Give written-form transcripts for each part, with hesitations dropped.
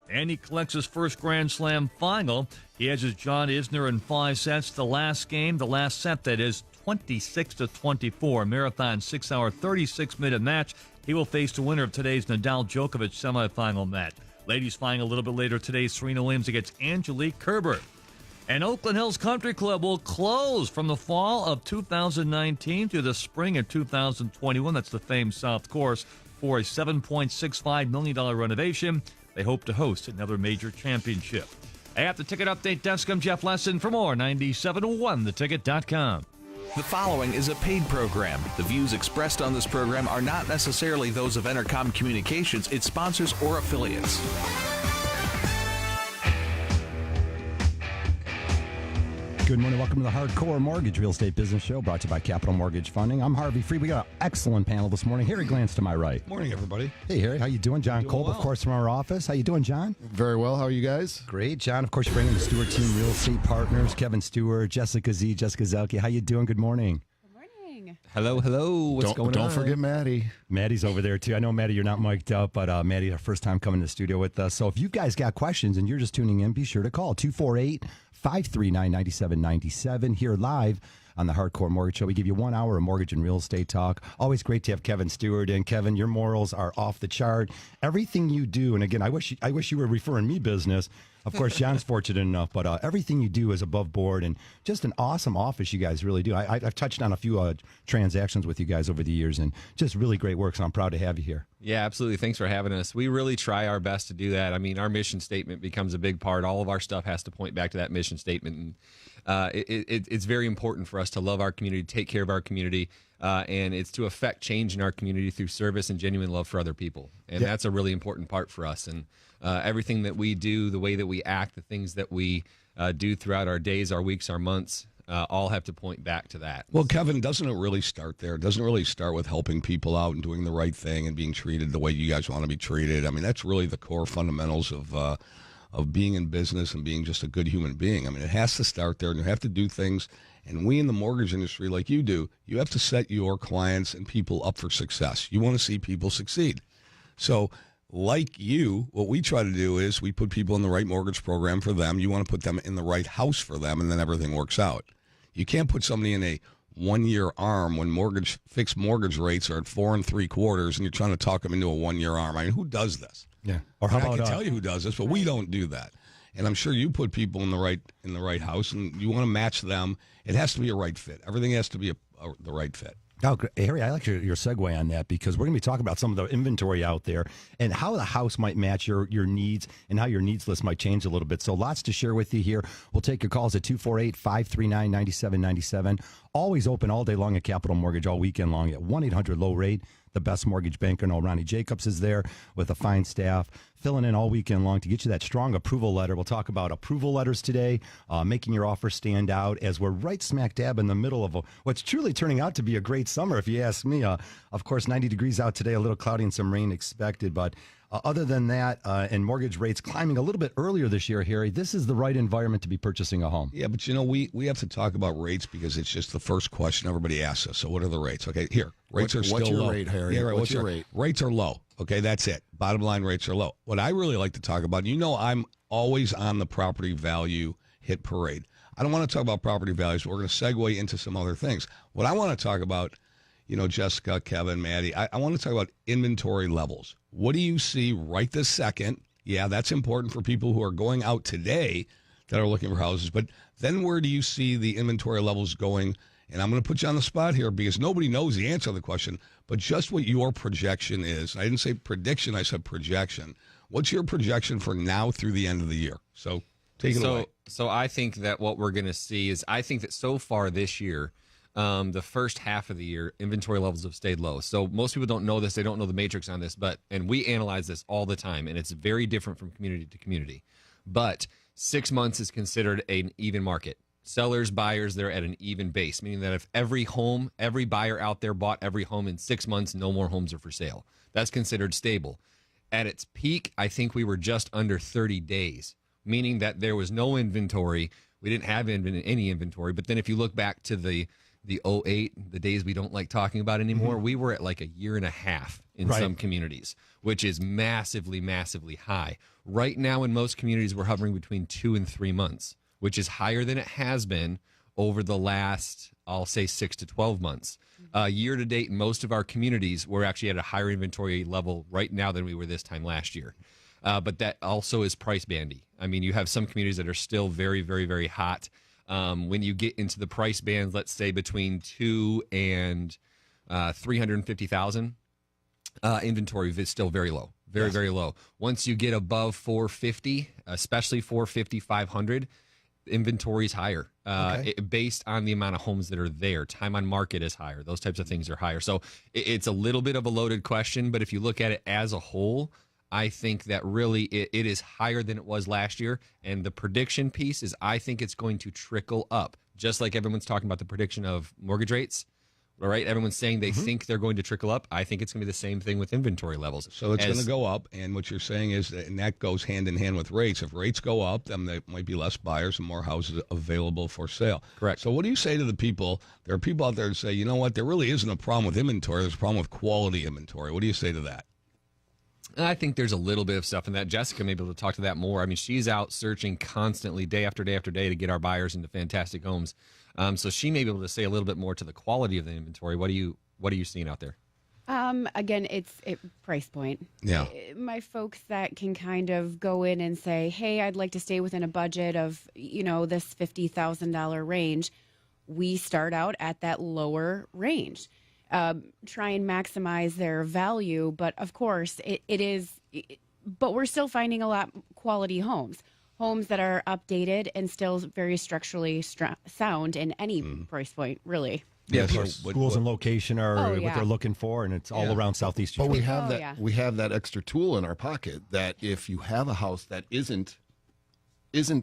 And he collects his first Grand Slam final. He has his John Isner in 5 sets. The last set that is 26-24. Marathon 6-hour, 36-minute match. He will face the winner of today's Nadal-Djokovic semifinal match. Ladies flying a little bit later today, Serena Williams against Angelique Kerber. And Oakland Hills Country Club will close from the fall of 2019 to the spring of 2021. That's the famed South Course for a $7.65 million renovation. They hope to host another major championship. At the Ticket Update Desk, I'm Jeff Lesson. For more, 97.1theticket.com. The following is a paid program. The views expressed on this program are not necessarily those of Entercom Communications, its sponsors, or affiliates. Good morning. Welcome to the Hardcore Mortgage Real Estate Business Show, brought to you by Capital Mortgage Funding. I'm Harvey Free. We got an excellent panel this morning. Harry Glantz to my right. Morning, everybody. Hey, Harry. How you doing? John Kolb, of course, from our office. How you doing, John? Very well. How are you guys? Great. John, of course, you're bringing the Stewart Team Real Estate Partners, Kevin Stewart, Jessica Z, Jessica Zelke. How you doing? Good morning. Hello. What's going on? Don't forget Maddie. Maddie's over there, too. I know, Maddie, you're not mic'd up, but Maddie, our first time coming to the studio with us. So if you guys got questions and you're just tuning in, be sure to call 248-539-9797 here live on the Hardcore Mortgage Show. We give you 1 hour of mortgage and real estate talk. Always great to have Kevin Stewart in. Kevin, your morals are off the chart. Everything you do, and again, I wish you were referring me business. Of course, John's fortunate enough, but everything you do is above board, and just an awesome office you guys really do. I've touched on a few transactions with you guys over the years, and just really great work, so I'm proud to have you here. Yeah, absolutely. Thanks for having us. We really try our best to do that. I mean, our mission statement becomes a big part. All of our stuff has to point back to that mission statement, and it's very important for us to love our community, take care of our community, and it's to affect change in our community through service and genuine love for other people, and that's a really important part for us. And everything that we do, the way that we act, the things that we do throughout our days, our weeks, our months, all have to point back to that. Well, Kevin, doesn't it really start there? Doesn't it really start with helping people out and doing the right thing and being treated the way you guys want to be treated? I mean, that's really the core fundamentals of being in business and being just a good human being. I mean, it has to start there, and you have to do things. And we in the mortgage industry, like you do, you have to set your clients and people up for success. You want to see people succeed. So, like you, what we try to do is we put people in the right mortgage program for them. You want to put them in the right house for them, and then everything works out. You can't put somebody in a 1-year ARM when fixed mortgage rates are at 4 3/4, and you're trying to talk them into a 1-year ARM. I mean, who does this? Yeah. Or how about I can tell you who does this, but we don't do that. And I'm sure you put people in the right house, and you want to match them. It has to be a right fit. Everything has to be the right fit. Oh, Harry, I like your segue on that, because we're going to be talking about some of the inventory out there and how the house might match your needs and how your needs list might change a little bit. So lots to share with you here. We'll take your calls at 248-539-9797. Always open all day long at Capital Mortgage, all weekend long at 1-800-LOW-RATE. The best mortgage banker. No, Ronnie Jacobs is there with a fine staff, filling in all weekend long to get you that strong approval letter. We'll talk about approval letters today, making your offer stand out, as we're right smack dab in the middle of what's truly turning out to be a great summer, if you ask me. Of course, 90 degrees out today, a little cloudy and some rain expected, but other than that, and mortgage rates climbing a little bit earlier this year, Harry, this is the right environment to be purchasing a home. Yeah, but we have to talk about rates because it's just the first question everybody asks us. So what are the rates? Okay, here, rates are still low. What's your rate, Harry? Yeah, right, what's your rate? Rates are low. Okay, that's it. Bottom line, rates are low. What I really like to talk about, I'm always on the property value hit parade. I don't want to talk about property values, but we're going to segue into some other things. What I want to talk about, Jessica, Kevin, Maddie, I want to talk about inventory levels. What do you see right this second? Yeah, that's important for people who are going out today that are looking for houses. But then where do you see the inventory levels going? And I'm going to put you on the spot here because nobody knows the answer to the question, but just what your projection is. I didn't say prediction, I said projection. What's your projection for now through the end of the year? So take it away. So I think that what we're going to see is, I think that so far this year, the first half of the year, inventory levels have stayed low. So most people don't know this. They don't know the matrix on this, and we analyze this all the time, and it's very different from community to community. But 6 months is considered an even market. Sellers, buyers, they're at an even base, meaning that if every buyer out there bought every home in 6 months, no more homes are for sale. That's considered stable. At its peak, I think we were just under 30 days, meaning that there was no inventory. We didn't have any inventory. But then if you look back to the the '08, the days we don't like talking about anymore, we were at like a year and a half in Right. some communities, which is massively, massively high. Right now, in most communities, we're hovering between 2 and 3 months, which is higher than it has been over the last, I'll say, 6 to 12 months. Year to date, in most of our communities, we're actually at a higher inventory level right now than we were this time last year. But that also is price bandy. I mean, you have some communities that are still very, very, very hot. When you get into the price bands, let's say between 2 and 350,000, inventory is still very low, very, very low. Once you get above 450, especially 450, 500, inventory is higher based on the amount of homes that are there. Time on market is higher. Those types of things are higher. So it's a little bit of a loaded question, but if you look at it as a whole, I think that really it is higher than it was last year. And the prediction piece is I think it's going to trickle up, just like everyone's talking about the prediction of mortgage rates. All right, everyone's saying they think they're going to trickle up. I think it's going to be the same thing with inventory levels. So it's going to go up, and what you're saying is, and that goes hand in hand with rates. If rates go up, then there might be less buyers and more houses available for sale. Correct. So what do you say to the people? There are people out there that say, you know what, there really isn't a problem with inventory. There's a problem with quality inventory. What do you say to that? I think there's a little bit of stuff in that. Jessica may be able to talk to that more. I mean, she's out searching constantly, day after day after day, to get our buyers into fantastic homes. So she may be able to say a little bit more to the quality of the inventory. What are you seeing out there? Again, it's price point. Yeah. My folks that can kind of go in and say, hey, I'd like to stay within a budget of, this $50,000 range. We start out at that lower range. Try and maximize their value. But of course, but we're still finding a lot quality homes that are updated and still very structurally sound in any price point, really. Yeah, Schools and location are what they're looking for, and it's all around Southeast. But we Utah. have that we have that extra tool in our pocket that if you have a house that isn't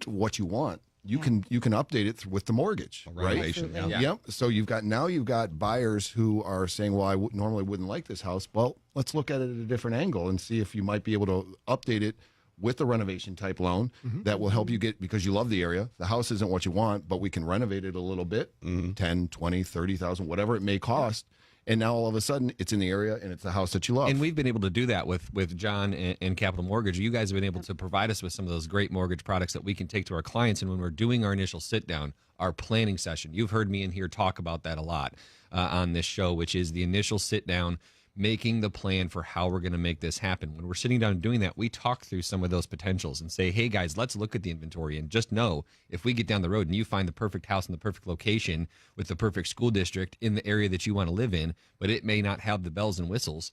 what you want, you can update it with the mortgage, right? Renovation, Absolutely. Yep. So you've got buyers who are saying, well, I normally wouldn't like this house. Well, let's look at it at a different angle and see if you might be able to update it with a renovation type loan that will help you get, because you love the area. The house isn't what you want, but we can renovate it a little bit, 10, 20, 30,000, whatever it may cost. And now all of a sudden it's in the area and it's the house that you love. And we've been able to do that with John and Capital Mortgage. You guys have been able to provide us with some of those great mortgage products that we can take to our clients. And when we're doing our initial sit down, our planning session, you've heard me in here talk about that a lot on this show, which is the initial sit down, making the plan for how we're going to make this happen. When we're sitting down and doing that, we talk through some of those potentials and say, hey guys, let's look at the inventory and just know if we get down the road and you find the perfect house in the perfect location with the perfect school district in the area that you want to live in, but it may not have the bells and whistles,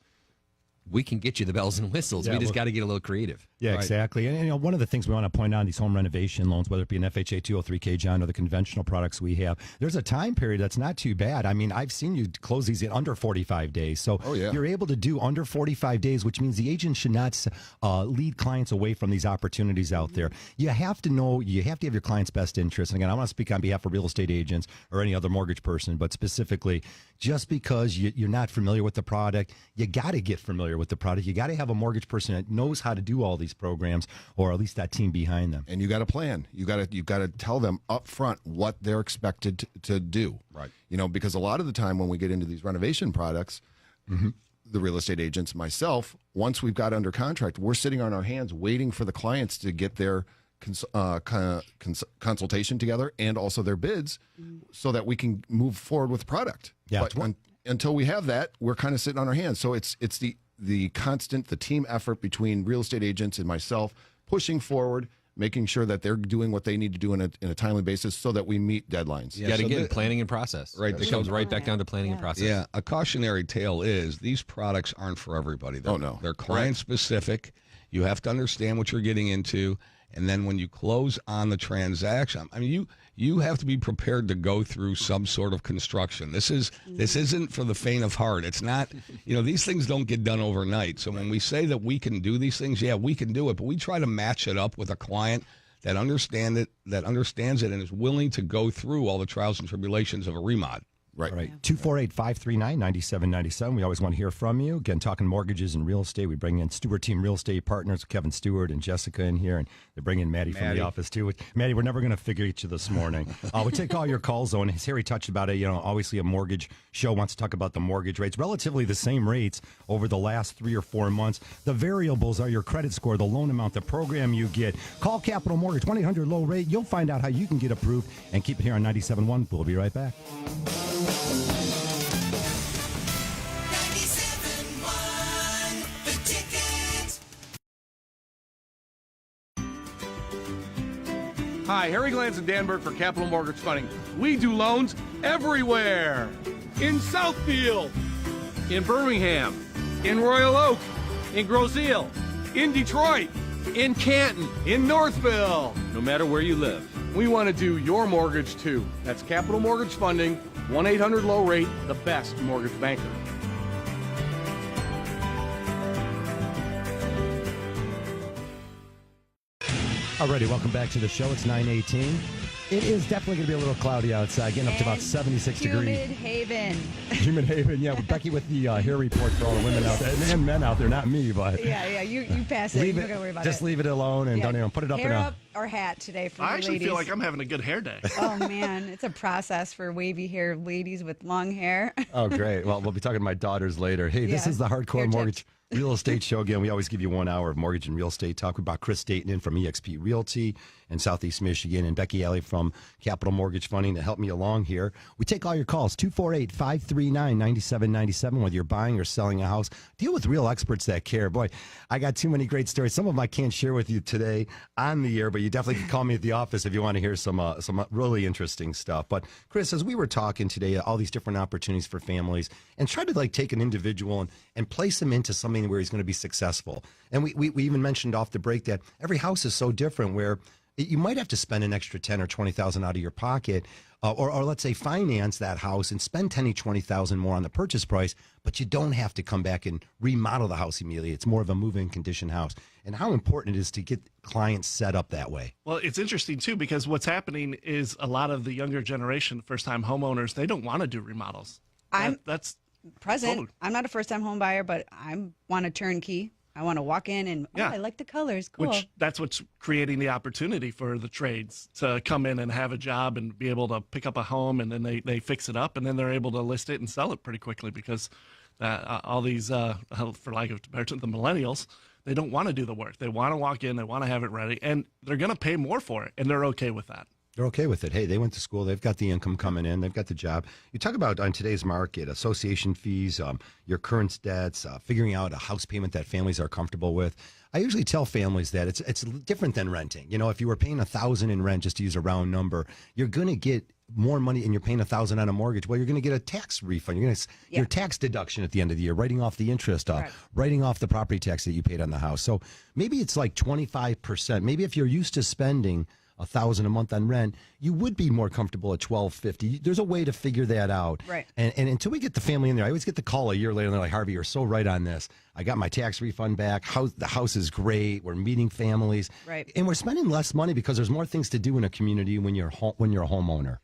we can get you the bells and whistles. Yeah, we just well- got to get a little creative. Yeah, Right. exactly. And one of the things we want to point out on these home renovation loans, whether it be an FHA 203K, John, or the conventional products we have, there's a time period that's not too bad. I mean, I've seen you close these in under 45 days. So you're able to do under 45 days, which means the agent should not lead clients away from these opportunities out there. You have to know, you have to have your client's best interest. And again, I want to speak on behalf of real estate agents or any other mortgage person, but specifically, just because you're not familiar with the product, you got to get familiar with the product. You got to have a mortgage person that knows how to do all these programs, or at least that team behind them. And you got a plan. You got to tell them up front what they're expected to do. Right. Because a lot of the time when we get into these renovation products, the real estate agents, myself, once we've got under contract, we're sitting on our hands waiting for the clients to get their consultation together and also their bids so that we can move forward with the product. Yeah, But until we have that, we're kind of sitting on our hands. So it's the constant, the team effort between real estate agents and myself pushing forward, making sure that they're doing what they need to do in a timely basis so that we meet deadlines. You got to so get in the- planning and process. Right, It comes right back down to planning and process. Yeah, a cautionary tale is these products aren't for everybody. They're, Oh, no. They're client specific. You have to understand what you're getting into. And then when you close on the transaction, I mean, you have to be prepared to go through some sort of construction. This isn't for the faint of heart. It's not, these things don't get done overnight. So when we say that we can do these things, yeah, we can do it. But we try to match it up with a client that understands it, and is willing to go through all the trials and tribulations of a remod. Right. All right. 248-539-9797. We always want to hear from you. Again, talking mortgages and real estate. We bring in Stewart Team Real Estate Partners, Kevin Stewart and Jessica in here, and they bring in Maddie from the office too. Maddie, we're never going to figure each of this morning. We take all your calls though, and as Harry touched about it, obviously a mortgage show wants to talk about the mortgage rates. Relatively the same rates over the last 3 or 4 months. The variables are your credit score, the loan amount, the program you get. Call Capital Mortgage, 1-800-LOW-RATE. You'll find out how you can get approved, and keep it here on 97.1. We'll be right back. 97.1 The Ticket. Hi, Harry Glantz and Danberg for Capital Mortgage Funding. We do loans everywhere. In Southfield, in Birmingham, in Royal Oak, in Groseal, in Detroit, in Canton, in Northville. No matter where you live, we want to do your mortgage too. That's Capital Mortgage Funding, 1-800-LOW-RATE, the best mortgage banker. Alrighty, welcome back to the show. It's 9:18. It is definitely going to be a little cloudy outside, getting up to about 76 degrees. Humid Haven. Humid Haven, yeah. Becky with the hair report for all the women out there and men out there, not me, but Yeah, you pass it. leave You're it. not gonna worry about Just it. leave it alone and don't even put it up Hair in a. up or hat today for I the actually ladies. feel like I'm having a good hair day. Oh man, it's a process for wavy hair ladies with long hair. Oh, great. Well, we'll be talking to my daughters later. Hey, this Yeah. is the Hair Hardcore tips. Mortgage Real Estate Show. Again, we always give you 1 hour of mortgage and real estate talk. We brought Chris Dayton in from eXp Realty in Southeast Michigan and Becky Alley from Capital Mortgage Funding to help me along here. We take all your calls, 248-539-9797, whether you're buying or selling a house. Deal with real experts that care. Boy, I got too many great stories. Some of them I can't share with you today on the air, but you definitely can call me at the office if you want to hear some really interesting stuff. But Chris, as we were talking today, all these different opportunities for families, and try to take an individual and place him into something where he's going to be successful. And we even mentioned off the break that every house is so different where you might have to spend an extra 10 or 20,000 out of your pocket, or let's say finance that house and spend 10 or 20,000 more on the purchase price, but you don't have to come back and remodel the house immediately. It's more of a move-in condition house. And how important it is to get clients set up that way. Well, it's interesting too because what's happening is a lot of the younger generation, first-time homeowners, they don't want to do remodels. That's Present. Totally. I'm not a first-time home buyer, but I want a turnkey. I want to walk in and I like the colors. Cool. That's what's creating the opportunity for the trades to come in and have a job and be able to pick up a home, and then they fix it up, and then they're able to list it and sell it pretty quickly because all these, for lack of better term, the millennials, they don't want to do the work. They want to walk in, they want to have it ready, and they're going to pay more for it, and they're okay with that. They're okay with it. Hey, they went to school. They've got the income coming in. They've got the job. You talk about on today's market, association fees, your current debts, figuring out a house payment that families are comfortable with. I usually tell families that it's different than renting. If you were paying $1,000 in rent, just to use a round number, you're going to get more money and you're paying $1,000 on a mortgage. Well, you're going to get a tax refund. You're going to your tax deduction at the end of the year, writing off the interest, writing off the property tax that you paid on the house. So maybe it's like 25%. Maybe if you're used to spending $1,000 a month on rent, you would be more comfortable at $1,250. There's a way to figure that out. Right. And until we get the family in there, I always get the call a year later and they're like, Harvey, you're so right on this. I got my tax refund back. The house is great. We're meeting families. Right. And we're spending less money because there's more things to do in a community when you're a homeowner.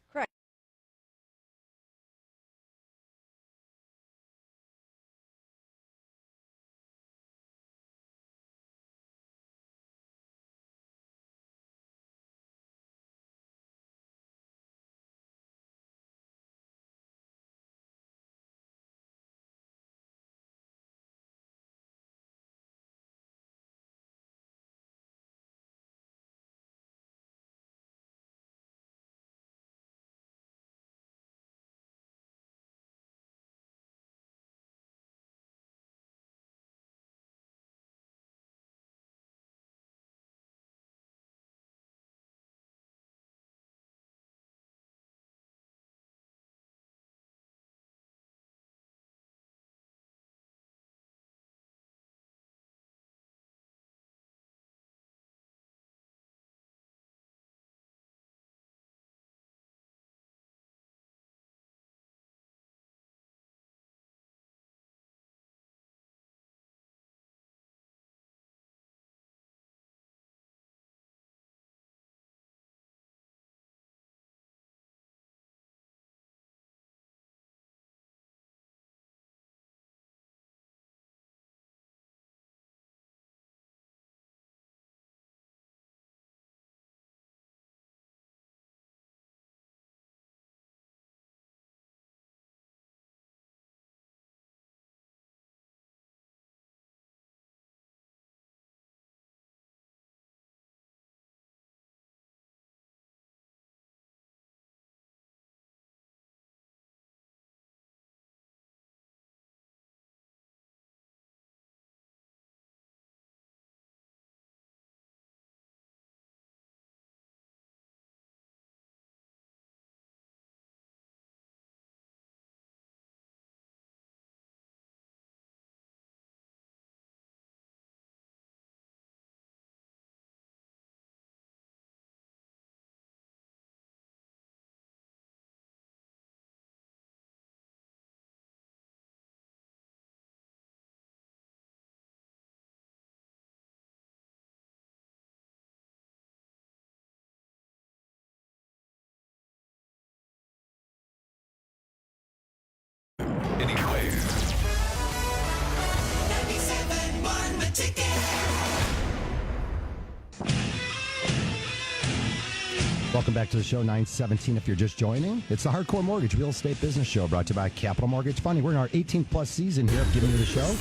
Welcome back to the show, 917 if you're just joining. It's the Hardcore Mortgage Real Estate Business Show brought to you by Capital Mortgage Funding. We're in our 18-plus season here of giving you the show.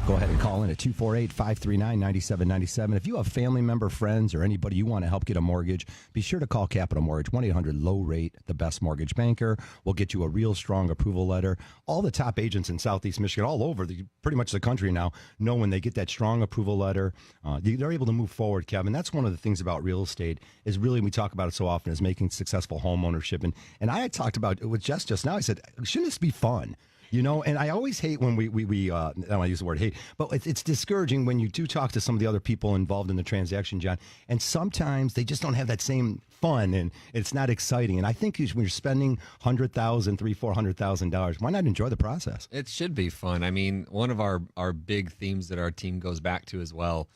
Go ahead and call in at 248-539-9797. If you have family member, friends, or anybody you want to help get a mortgage, be sure to call Capital Mortgage, 1-800-LOW-RATE, the best mortgage banker. We'll get you a real strong approval letter. All the top agents in Southeast Michigan, all over pretty much the country now, know when they get that strong approval letter, they're able to move forward, Kevin. That's one of the things about real estate is really, we talk about it so often, is making successful home ownership. And I had talked about it with Jess just now. I said, shouldn't this be fun? You know, and I always hate when we I don't want to use the word hate, but it's discouraging when you do talk to some of the other people involved in the transaction, John, and sometimes they just don't have that same fun and it's not exciting. And I think when you're spending $100,000, why not enjoy the process? It should be fun. I mean, one of our big themes that our team goes back to as well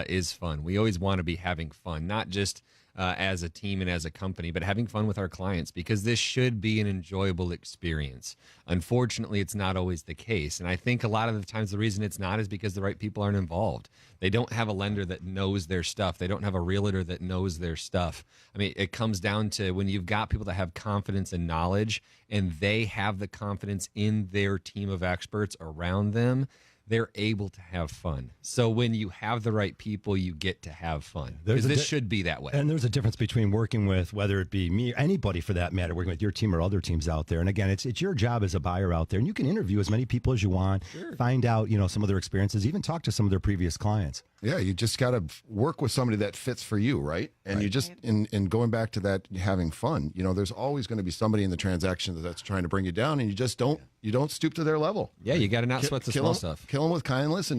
is fun. We always want to be having fun, not just as a team and as a company, but having fun with our clients, because this should be an enjoyable experience. Unfortunately, it's not always the case. And I think a lot of the times the reason it's not is because the right people aren't involved. They don't have a lender that knows their stuff. They don't have a realtor that knows their stuff. I mean, it comes down to when you've got people that have confidence and knowledge, and they have the confidence in their team of experts around them, they're able to have fun. So when you have the right people, you get to have fun. Because this should be that way. And there's a difference between working with, whether it be me, anybody for that matter, working with your team or other teams out there. And again, it's your job as a buyer out there. And you can interview as many people as you want, find out, some of their experiences, even talk to some of their previous clients. Yeah, you just got to work with somebody that fits for you, right? And you just, in going back to that, having fun, there's always going to be somebody in the transaction that's trying to bring you down, and you just don't stoop to their level. Yeah, you got to not sweat the small stuff. Kill them with kindness,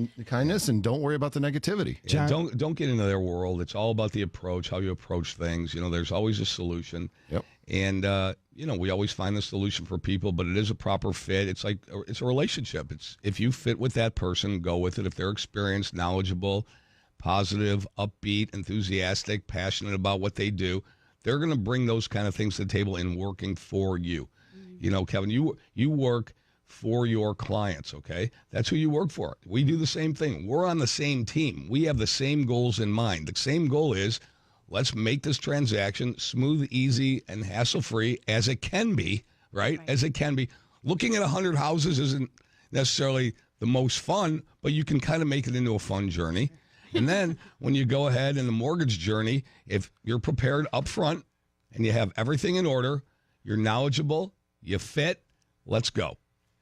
and don't worry about the negativity. Yeah, don't get into their world. It's all about the approach, how you approach things. There's always a solution. Yep. And we always find the solution for people, but it is a proper fit. It's like it's a relationship. It's if you fit with that person, go with it. If they're experienced, knowledgeable, positive, upbeat, enthusiastic, passionate about what they do, they're going to bring those kind of things to the table in working for you. Kevin, you work for your clients, okay? That's who you work for. We do the same thing. We're on the same team. We have the same goals in mind. The same goal is, let's make this transaction smooth, easy, and hassle-free as it can be, right? As it can be. Looking at 100 houses isn't necessarily the most fun, but you can kind of make it into a fun journey. And then when you go ahead in the mortgage journey, if you're prepared up front and you have everything in order, you're knowledgeable, you fit, let's go.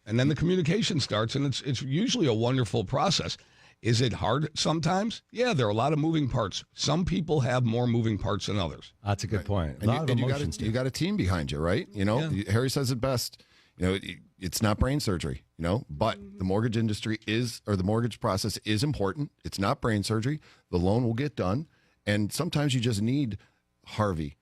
And then the communication starts, and it's usually a wonderful process. Is it hard sometimes? Yeah, there are a lot of moving parts. Some people have more moving parts than others. That's a good point. And you got a team behind you, right? Harry says it best. It's not brain surgery, but the mortgage industry the mortgage process is important. It's not brain surgery. The loan will get done. And sometimes you just need Harry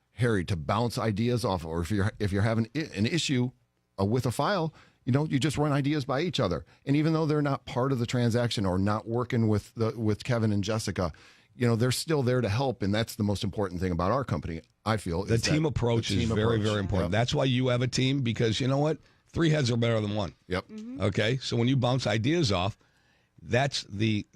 to bounce ideas off, or if you're having an issue with a file, you just run ideas by each other. And even though they're not part of the transaction or not working with Kevin and Jessica, they're still there to help. And that's the most important thing about our company, I feel. The team approach is very, very important. Yep. That's why you have a team, because you know what? 3 heads are better than 1. Yep. Mm-hmm. Okay. So when you bounce ideas off, that's the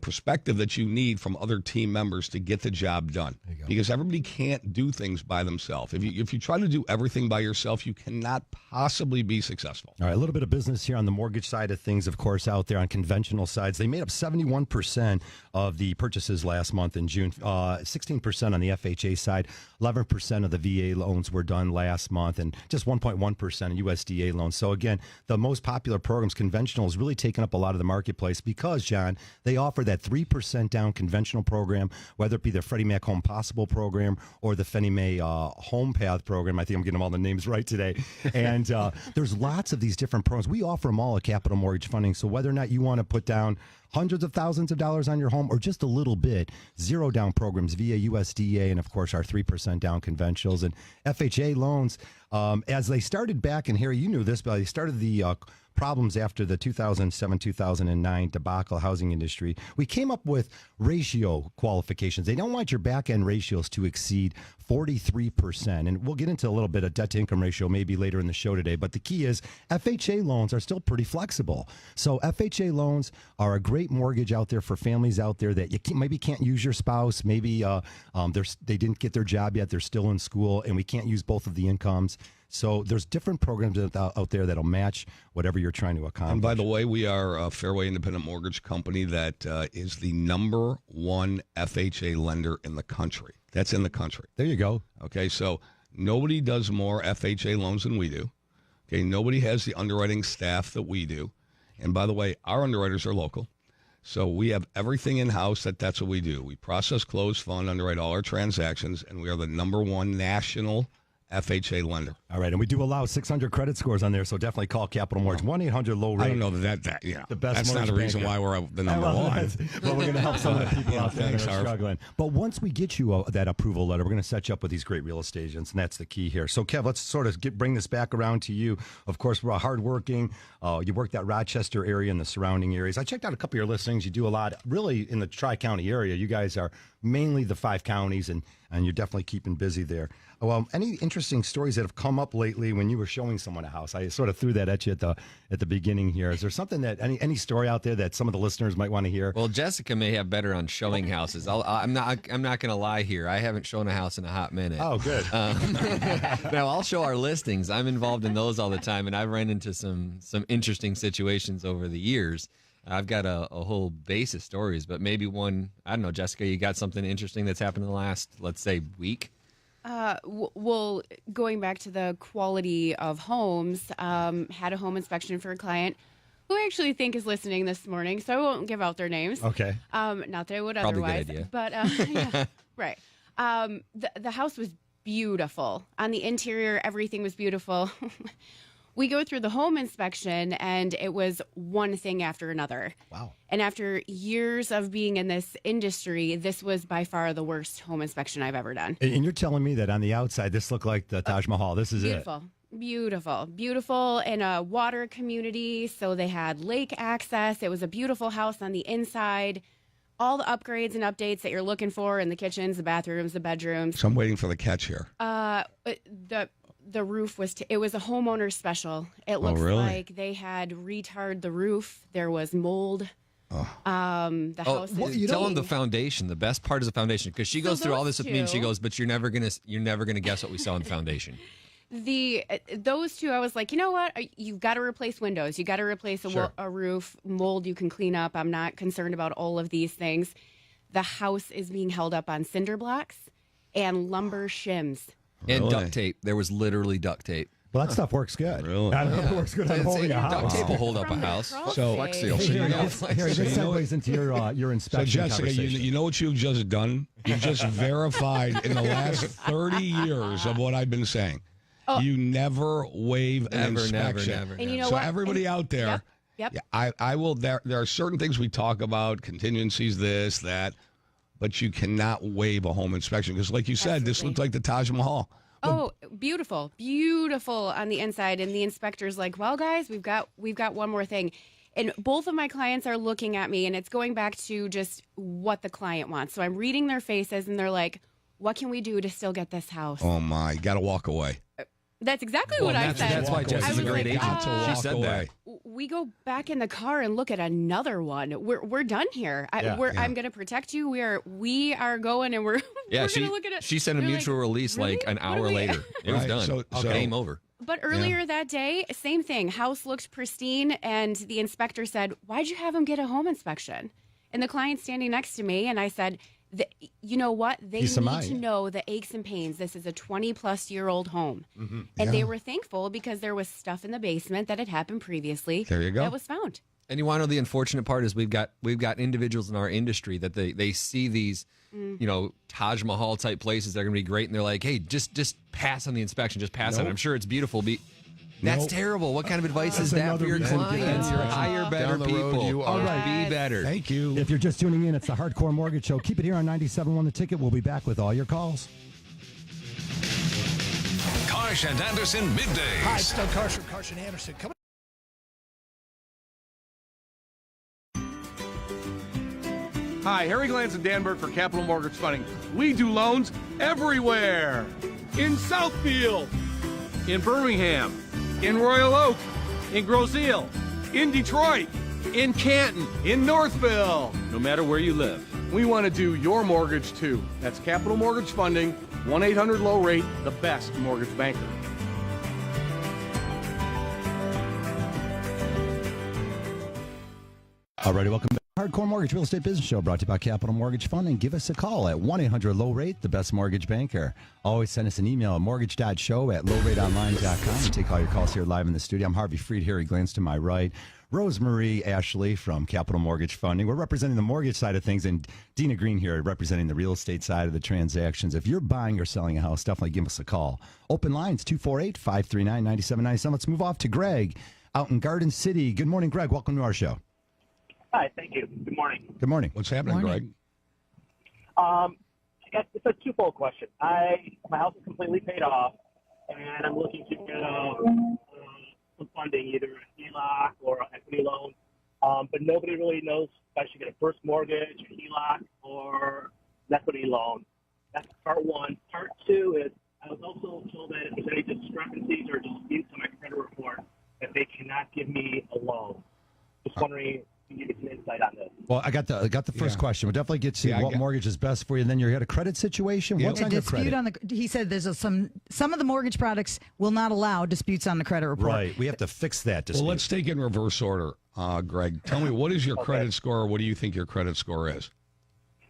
perspective that you need from other team members to get the job done. Because everybody can't do things by themselves. If you try to do everything by yourself, you cannot possibly be successful. All right, a little bit of business here on the mortgage side of things, of course, out there on conventional sides. They made up 71% of the purchases last month in June, 16% on the FHA side, 11% of the VA loans were done last month, and just 1.1% USDA loans. So again, the most popular programs, conventional, is really taking up a lot of the marketplace because, John, they offer that 3% down conventional program, whether it be the Freddie Mac Home Possible program or the Fannie Mae Home Path program. I think I'm getting all the names right today. And there's lots of these different programs. We offer them all at Capital Mortgage Funding. So whether or not you want to put down hundreds of thousands of dollars on your home or just a little bit, zero down programs via USDA, and of course our 3% down conventionals and FHA loans. As they started back, and Harry, you knew this, but they started the problems after the 2007-2009 debacle housing industry, we came up with ratio qualifications. They don't want your back-end ratios to exceed 43%. And we'll get into a little bit of debt-to-income ratio maybe later in the show today. But the key is FHA loans are still pretty flexible. So FHA loans are a great mortgage out there for families out there that maybe can't use your spouse. Maybe they didn't get their job yet. They're still in school, and we can't use both of the incomes. So there's different programs out there that'll match whatever you're trying to accomplish. And by the way, we are a Fairway Independent Mortgage Company that is the number one FHA lender in the country. That's in the country. There you go. Okay, so nobody does more FHA loans than we do. Okay, nobody has the underwriting staff that we do. And by the way, our underwriters are local. So we have everything in-house. That's what we do. We process, close, fund, underwrite all our transactions, and we are the number one national FHA lender. All right, and we do allow 600 credit scores on there, so definitely call Capital Mortgage, 1-800-LOW-RATE. I don't know that the best. That's not a reason why we're the number one. But we're going to help some of the people out there Thanks, that are Harv. struggling. But once we get you that approval letter, we're going to set you up with these great real estate agents, and that's the key here. So, Kev, let's sort of bring this back around to you. Of course, we're hardworking. You work that Rochester area and the surrounding areas. I checked out a couple of your listings. You do a lot, really, in the Tri-County area. You guys are mainly the 5 counties, and you're definitely keeping busy there. Well, any interesting stories that have come up lately when you were showing someone a house? I sort of threw that at you at the beginning here. Is there something that any story out there that some of the listeners might want to hear? Well, Jessica may have better on showing houses. I'm not going to lie here. I haven't shown a house in a hot minute. Oh, good. Now I'll show our listings. I'm involved in those all the time, and I've run into some interesting situations over the years. I've got a whole base of stories, but maybe one. I don't know, Jessica. You got something interesting that's happened in the last, let's say, week? Well, going back to the quality of homes, had a home inspection for a client who I actually think is listening this morning, so I won't give out their names. Okay. Not that I would Probably otherwise. a good idea. But yeah, right. The house was beautiful. On the interior, everything was beautiful. We go through the home inspection, and it was one thing after another. Wow. And after years of being in this industry, this was by far the worst home inspection I've ever done. And you're telling me that on the outside, this looked like the Taj Mahal. This is Beautiful. Beautiful. Beautiful in a water community. So they had lake access. It was a beautiful house on the inside. All the upgrades and updates that you're looking for in the kitchens, the bathrooms, the bedrooms. So I'm waiting for the catch here. The roof was, it was a homeowner special. It looks really? like they had retard the roof. There was mold. The house is Tell them the foundation. The best part is the foundation, because she goes through all this with me, and she goes, "But you're never gonna guess what we saw in the foundation." Those two, I was like, you know what? You've got to replace windows. You got to replace a roof. Mold you can clean up. I'm not concerned about all of these things. The house is being held up on cinder blocks and lumber shims. And duct tape. There was literally duct tape. Well, that stuff works good. Really? I don't know if it works good on holding a house. Duct tape will hold up a From the house. crawl So- space. Seal. Hey, Harry, this segues into your So, inspection Jessica, conversation. you know what you've just done? You've just verified in the last 30 years of what I've been saying. You never waive an inspection. Never. And you know So what? everybody out there, Yep. yeah, I will. There are certain things we talk about, contingencies, this, that, but you cannot waive a home inspection because, like you said, this Absolutely. looked like the Taj Mahal. Oh, beautiful, beautiful on the inside. And the inspector's like, well, guys, we've got one more thing. And both of my clients are looking at me, and it's going back to just what the client wants. So I'm reading their faces, and they're like, what can we do to still get this house? Oh my! Got to walk away. That's exactly what I said. That's why Jess I is a was great like, agent. To She walk said away. that. we go back in the car and look at another one. We're done here. I'm going to protect you. We are going, and we're Yeah, we're she going to look at it. she sent a They're mutual like, release "Really? like an What hour do we-" later. It was Right, done. so- Game over. But earlier that day, same thing. House looked pristine, and the inspector said, "Why'd you have him get a home inspection?" And the client's standing next to me, and I said, "You know what? They Peace of need mind. to know the aches and pains. This is a 20-plus-year-old home." Mm-hmm. And they were thankful because there was stuff in the basement that had happened previously. There you go. That was found. And you want to know the unfortunate part is we've got individuals in our industry that they see these Taj Mahal type places that are going to be great, and they're like, hey, just pass on the inspection, just pass on it. I'm sure it's beautiful. That's terrible. What kind of advice is that for your clients? Hire better Down the road, people. you are- All right. Be better. Thank you. If you're just tuning in, it's the Hardcore Mortgage Show. Keep it here on 97.1 The Ticket. We'll be back with all your calls. Karsh and Anderson middays. Hi, it's Doug Karsh from Karsh and Anderson. Coming Hi, Harry Glantz and Danberg for Capital Mortgage Funding. We do loans everywhere. In Southfield, in Birmingham, in Royal Oak, in Groseal, in Detroit, in Canton, in Northville. No matter where you live, we want to do your mortgage too. That's Capital Mortgage Funding, 1-800-LOW-RATE, the best mortgage banker. All righty, welcome back. Hardcore Mortgage Real Estate Business Show brought to you by Capital Mortgage Funding. Give us a call at 1-800-LOW-RATE, the best mortgage banker. Always send us an email at mortgage.show@lowrateonline.com. We take all your calls here live in the studio. I'm Harvey Freed, Harry Glantz to my right. Rosemarie Ashley from Capital Mortgage Funding. We're representing the mortgage side of things, and Dina Green here representing the real estate side of the transactions. If you're buying or selling a house, definitely give us a call. Open lines, 248-539-9797. Let's move off to Greg out in Garden City. Good morning, Greg. Welcome to our show. Hi, thank you. Good morning. Good morning. What's happening, Greg? It's a twofold question. My house is completely paid off, and I'm looking to get some funding, either a HELOC or an equity loan. But nobody really knows if I should get a first mortgage, a HELOC, or an equity loan. That's part one. Part two is I was also told that if there's any discrepancies or disputes on my credit report, that they cannot give me a loan. Just wondering. You get some insight on this. Well, I got the first question. We'll definitely get to what mortgage is best for you. And then you had a credit situation. What's on your credit? He said there's some of the mortgage products will not allow disputes on the credit report. Right. We have to fix that dispute. Well, let's take in reverse order. Greg, tell me, what is your credit score, or what do you think your credit score is?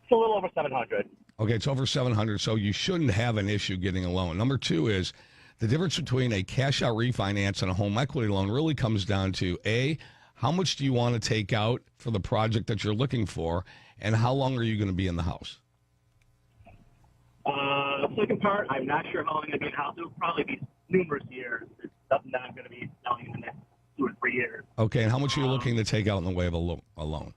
It's a little over 700. Okay, it's over 700, so you shouldn't have an issue getting a loan. Number two is the difference between a cash-out refinance and a home equity loan really comes down to, A, how much do you want to take out for the project that you're looking for, and how long are you going to be in the house? Second part, I'm not sure how long I'm going to be in the house. It'll probably be numerous years. It's something that I'm going to be selling in the next 2 or 3 years. Okay, and how much are you looking to take out in the way of a loan?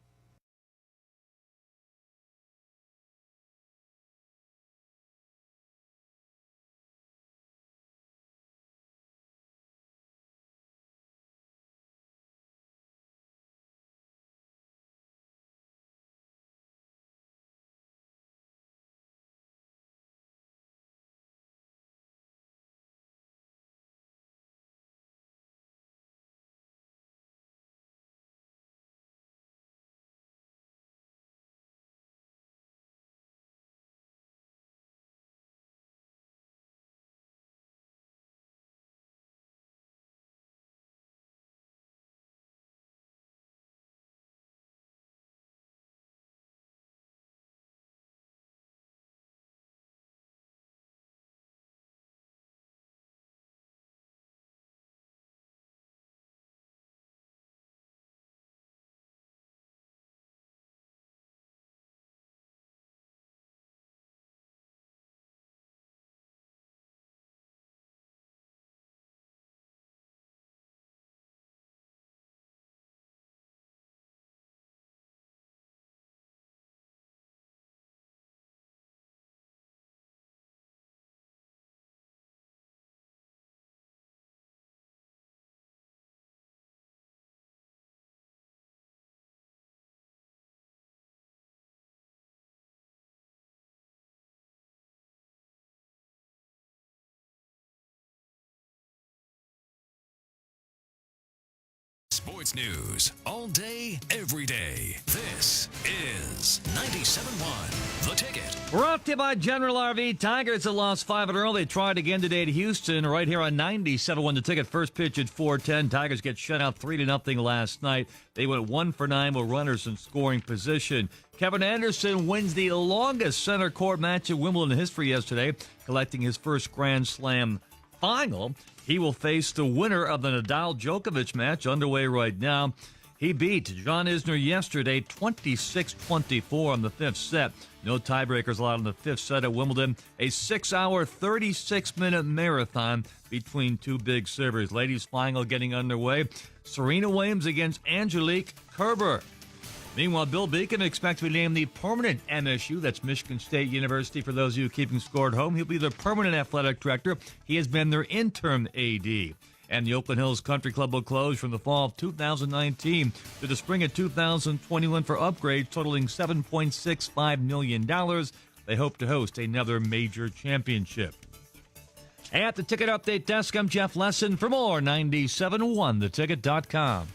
Sports news all day, every day. This is 97.1 The Ticket. Brought to you by General RV. Tigers have lost 5 in a row. They tried again today at Houston, right here on 97.1 The Ticket. First pitch at 4:10. Tigers get shut out 3-0 last night. They went 1 for 9 with runners in scoring position. Kevin Anderson wins the longest center court match in Wimbledon history yesterday, collecting his first Grand Slam final. He will face the winner of the Nadal-Djokovic match underway right now. He beat John Isner yesterday 26-24 in the fifth set. No tiebreakers allowed in the fifth set at Wimbledon. A 6-hour, 36-minute marathon between two big servers. Ladies final getting underway. Serena Williams against Angelique Kerber. Meanwhile, Bill Beacon expects to be named the permanent MSU. That's Michigan State University. For those of you keeping score at home, he'll be the permanent athletic director. He has been their interim AD. And the Oakland Hills Country Club will close from the fall of 2019 to the spring of 2021 for upgrades totaling $7.65 million. They hope to host another major championship. At the Ticket Update Desk, I'm Jeff Lesson. For more, 97.1theticket.com.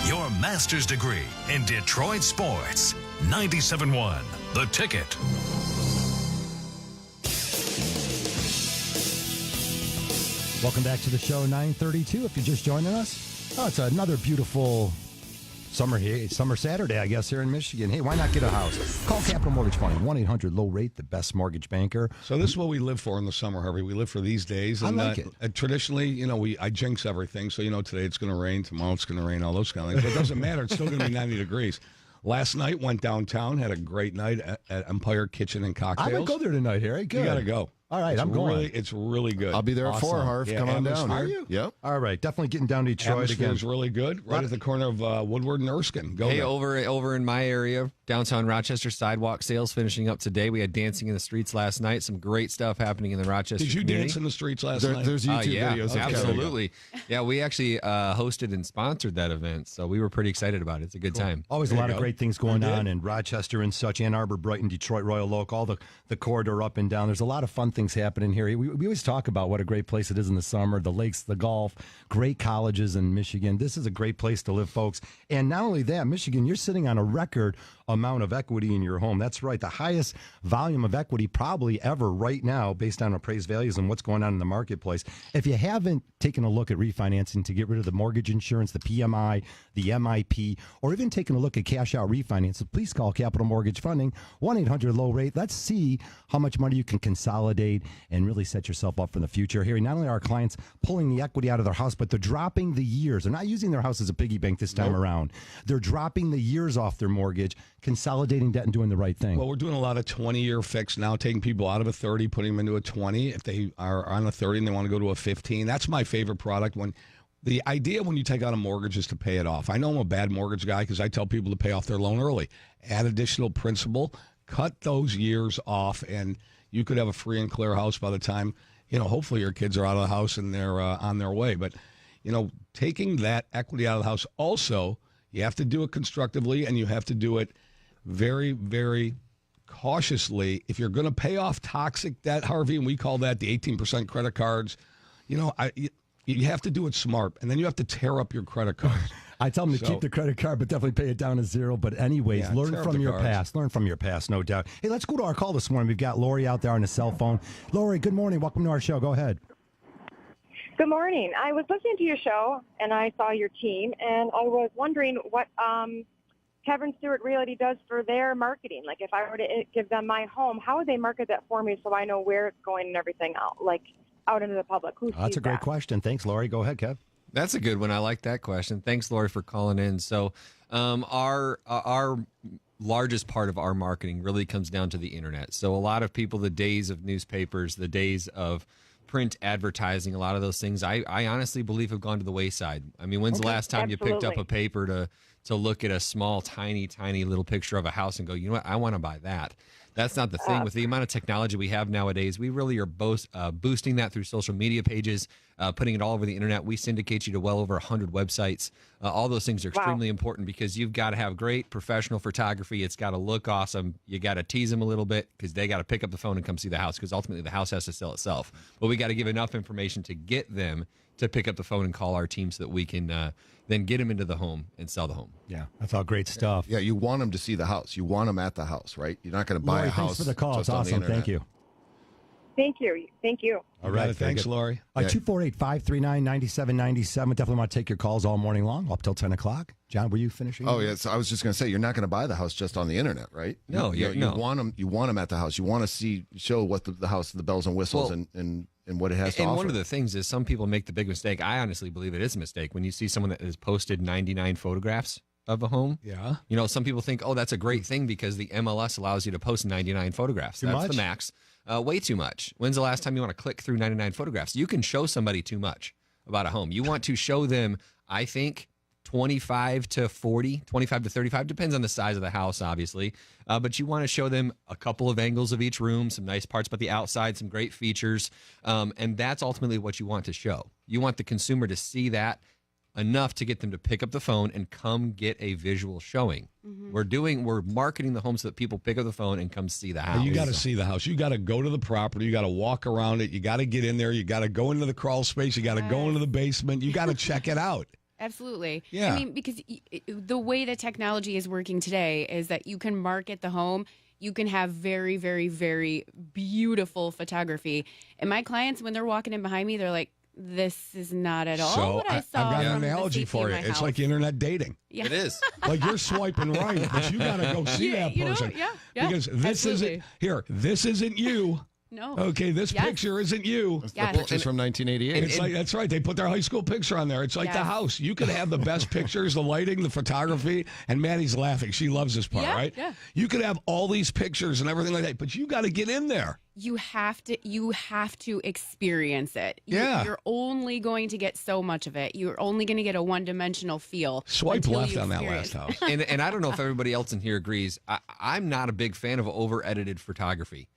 Your master's degree in Detroit sports. 97.1 The Ticket. Welcome back to the show, 9:32. If you're just joining us, it's another beautiful summer Saturday, I guess, here in Michigan. Hey, why not get a house? Call Capital Mortgage Funding, 1-800-LOW-RATE, the best mortgage banker. So this is what we live for in the summer, Harvey. We live for these days. And, I like it. Traditionally, I jinx everything. So, today it's going to rain, tomorrow it's going to rain, all those kind of things. But it doesn't matter. It's still going to be 90 degrees. Last night, went downtown, had a great night at Empire Kitchen and Cocktails. I might go there tonight, Harry. Good. You got to go. All right, I'm going. It's really good. I'll be there at 4, Harv. Yeah, Come on down. Are you? Yep. All right, definitely getting down to Detroit Atmosphere again. is really good, right at the corner of Woodward and Erskine. Go Hey, there. over in my area, downtown Rochester, sidewalk sales finishing up today. We had dancing in the streets last night. Some great stuff happening in the Rochester Did you community. dance in the streets last night? There's YouTube videos of Kevin. Absolutely. Yeah, we actually hosted and sponsored that event, so we were pretty excited about it. It's a good time. Always a There lot you of go. great things going on in Rochester and such, Ann Arbor, Brighton, Detroit, Royal Oak, all the corridor up and down. There's a lot of fun things happening here. We always talk about what a great place it is in the summer, the lakes, the golf, great colleges in Michigan. This is a great place to live, folks. And not only that, Michigan, you're sitting on a record amount of equity in your home. That's right, the highest volume of equity probably ever right now based on appraised values and what's going on in the marketplace. If you haven't taken a look at refinancing to get rid of the mortgage insurance, the PMI, the MIP, or even taking a look at cash out refinances, please call Capital Mortgage Funding, 1-800-LOW-RATE. Let's see how much money you can consolidate and really set yourself up for the future. Here, not only are our clients pulling the equity out of their house, but they're dropping the years. They're not using their house as a piggy bank this time around. They're dropping the years off their mortgage, consolidating debt and doing the right thing. Well, we're doing a lot of 20-year fix now, taking people out of a 30, putting them into a 20. If they are on a 30 and they want to go to a 15, that's my favorite product. When the idea when you take out a mortgage is to pay it off. I know I'm a bad mortgage guy because I tell people to pay off their loan early. Add additional principal, cut those years off, and you could have a free and clear house by the time, hopefully your kids are out of the house and they're on their way. But, taking that equity out of the house also, you have to do it constructively and you have to do it very, very cautiously. If you're going to pay off toxic debt, Harvey, and we call that the 18% credit cards, you have to do it smart, and then you have to tear up your credit cards. I tell them to keep the credit card, but definitely pay it down to zero. But anyways, learn from your past. Learn from your past, no doubt. Hey, let's go to our call this morning. We've got Lori out there on the cell phone. Lori, good morning. Welcome to our show. Go ahead. Good morning. I was listening to your show, and I saw your team, and I was wondering what Kevin Stewart Realty does for their marketing. Like, if I were to give them my home, how would they market that for me so I know where it's going and everything out, out into the public? That's a great question. Thanks, Lori. Go ahead, Kev. That's a good one. I like that question. Thanks, Lori, for calling in. So our largest part of our marketing really comes down to the internet. So a lot of people, the days of newspapers, the days of print advertising, a lot of those things, I honestly believe have gone to the wayside. I mean, when's the last time you picked up a paper to look at a small, tiny little picture of a house and go, you know what, I want to buy that? That's not the thing. With the amount of technology we have nowadays, we really are boosting that through social media pages, putting it all over the internet. We syndicate you to well over 100 websites. All those things are extremely important because you've got to have great professional photography. It's got to look awesome. You got to tease them a little bit because they got to pick up the phone and come see the house because ultimately the house has to sell itself. But we got to give enough information to get them to pick up the phone and call our team so that we can then get them into the home and sell the home. Yeah, that's all great stuff. Yeah, you want them to see the house. You want them at the house, right? You're not going to buy Lori, a house. thanks for the call. It's just on the awesome. Thank internet. you. Thank you. All right. Thanks, Lori. 248-539-9797. Definitely want to take your calls all morning long, up till 10 o'clock. John, were you finishing? Oh, yes. I was just going to say, you're not going to buy the house just on the internet, right? No, you no. want them. You want them at the house. You want to show what the house, the bells and whistles, and what it has to offer. And one of the things is some people make the big mistake. I honestly believe it is a mistake when you see someone that has posted 99 photographs of a home. Yeah. Some people think, oh, that's a great thing because the MLS allows you to post 99 photographs. Too That's much? the max. Way too much. When's the last time you want to click through 99 photographs? You can show somebody too much about a home. You want to show them, I think, 25 to 40, 25 to 35, depends on the size of the house, obviously. But you want to show them a couple of angles of each room, some nice parts about the outside, some great features. And that's ultimately what you want to show. You want the consumer to see that enough to get them to pick up the phone and come get a visual showing. We're marketing the home so that people pick up the phone and come see the house. You got to see the house. You got to go to the property. You got to walk around it. You got to get in there. You got to go into the crawl space. You got to go into the basement. You got to check it out. Absolutely. Yeah. I mean, because the way that technology is working today is that you can market the home. You can have very, very, very beautiful photography. And my clients, when they're walking in behind me, they're like, this is not at all So what I saw. I've got an from the analogy safety for of you. my It's house. like internet dating. Yeah. It is. Like you're swiping right, but you got to go see that you know, person. yeah, Because this absolutely. isn't here. This isn't you. No. Okay, this Yes. picture isn't you. That's Yes. the pictures from 1988. It's like that's right. They put their high school picture on there. It's like the Yes. house. You could have the best pictures, the lighting, the photography, and Maddie's laughing. She loves this part, Yeah, right? yeah. You could have all these pictures and everything like that, but you got to get in there. You have to experience it. Yeah. You're only going to get so much of it. You're only going to get a one-dimensional feel. Swipe until left you on that experience last it. house. and I don't know if everybody else in here agrees. I'm not a big fan of over-edited photography.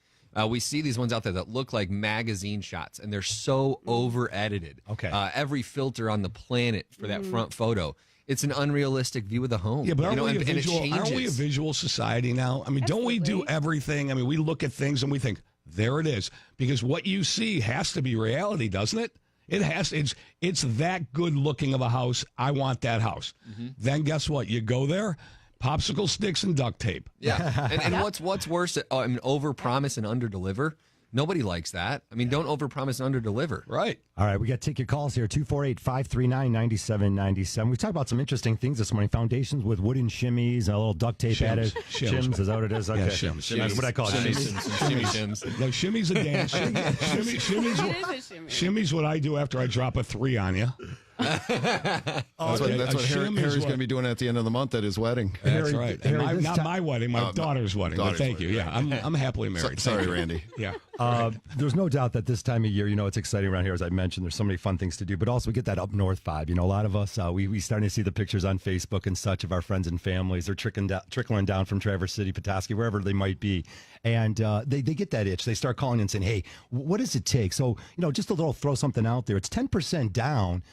We see these ones out there that look like magazine shots, and they're so over-edited. Okay. Every filter on the planet for that front photo. It's an unrealistic view of the home. Yeah, but aren't, you know, we, a and it visual, aren't we a changes. visual society now? I mean, don't we do Absolutely. everything? I mean, we look at things and we think, there it is. Because what you see has to be reality, doesn't it? It has. It's that good looking of a house. I want that house. Then guess what? You go there, popsicle sticks and duct tape. Yeah, and what's worse? I mean, over-promise and under-deliver. Nobody likes that. I mean, don't over-promise and under-deliver. Right. All right, we got to take your calls here, 248-539-9797. We talked about some interesting things this morning. Foundations with wooden shimmies, a little duct tape Shims. added. Shims. Shims, is that what it is? Okay. Yeah, shims. That's what I call it. Shims. No, shimmy's a dance. Shimmy's what I do after I drop a 3 on you. That's what Okay, Harry's a shim is going to what- be doing at the end of the month at his wedding. That's Harry- right. Harry, And this not ti- my wedding, my daughter's wedding. But daughter's thank you. wedding, Yeah, I'm happily married. Sorry, Thank you. Randy. Yeah. There's no doubt that this time of year, it's exciting around here. As I mentioned, there's so many fun things to do, but also we get that up north vibe. A lot of us, we starting to see the pictures on Facebook and such of our friends and families. They're trickling down from Traverse City, Petoskey, wherever they might be. And they get that itch. They start calling and saying, hey, what does it take? So, just a little throw something out there. It's 10% down.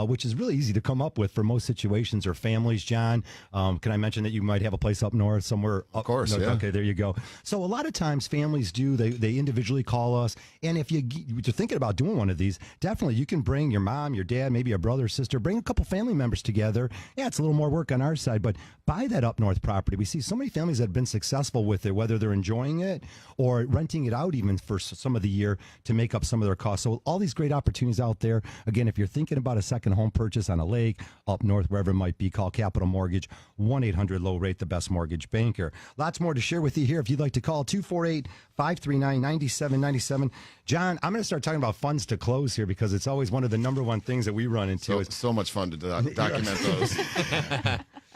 Which is really easy to come up with for most situations or families, John. Can I mention that you might have a place up north somewhere? Of course, no, yeah. Okay, there you go. So a lot of times families do, they individually call us. And if you're thinking about doing one of these, definitely you can bring your mom, your dad, maybe a brother or sister, bring a couple family members together. Yeah, it's a little more work on our side, but buy that up north property. We see so many families that have been successful with it, whether they're enjoying it or renting it out even for some of the year to make up some of their costs. So all these great opportunities out there. Again, if you're thinking about a second home purchase on a lake, up north, wherever it might be, call Capital Mortgage, 1-800-LOW-RATE, the best mortgage banker. Lots more to share with you here. If you'd like to call, 248-539-9797. John, I'm going to start talking about funds to close here because it's always one of the number one things that we run into. It's so much fun to document those.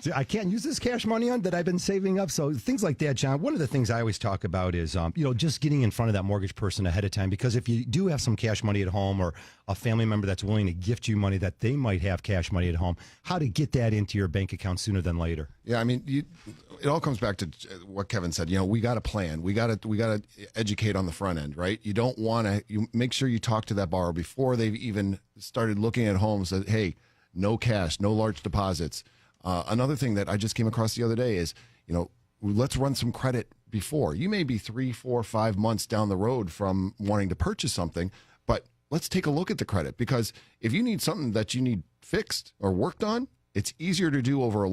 See, I can't use this cash money on that I've been saving up. So things like that, John. One of the things I always talk about is, just getting in front of that mortgage person ahead of time. Because if you do have some cash money at home or a family member that's willing to gift you money that they might have cash money at home, how to get that into your bank account sooner than later. Yeah, I mean, it all comes back to what Kevin said. We got to plan. We got to educate on the front end, right? You don't want to. You make sure you talk to that borrower before they've even started looking at homes. That hey, no cash, no large deposits. Another thing that I just came across the other day is, let's run some credit before. You may be 3, 4, 5 months down the road from wanting to purchase something, but let's take a look at the credit, because if you need something that you need fixed or worked on, it's easier to do over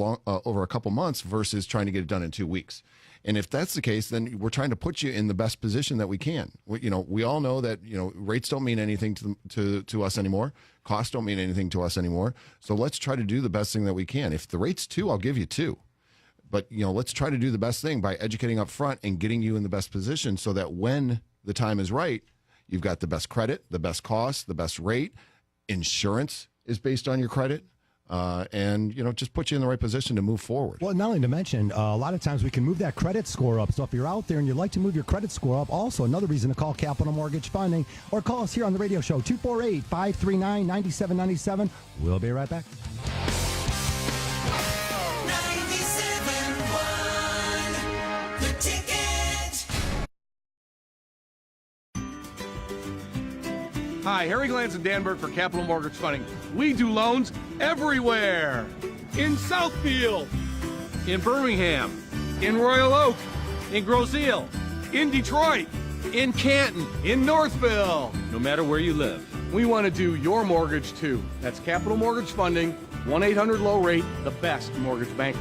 a couple months versus trying to get it done in 2 weeks. And if that's the case, then we're trying to put you in the best position that we can. We all know that rates don't mean anything to us anymore. Costs don't mean anything to us anymore. So let's try to do the best thing that we can. If the rate's 2, I'll give you 2. But let's try to do the best thing by educating up front and getting you in the best position so that when the time is right, you've got the best credit, the best cost, the best rate. Insurance is based on your credit. And just put you in the right position to move forward. Well, not only to mention, a lot of times we can move that credit score up. So if you're out there and you'd like to move your credit score up, also another reason to call Capital Mortgage Funding or call us here on the radio show, 248-539-9797. We'll be right back. 97.1 The Ticket. Hi, Harry Glantz and Danberg for Capital Mortgage Funding. We do loans everywhere. In Southfield, in Birmingham, in Royal Oak, in Groseal, in Detroit, in Canton, in Northville. No matter where you live, we want to do your mortgage too. That's Capital Mortgage Funding, 1-800-LOW-RATE, the best mortgage banker.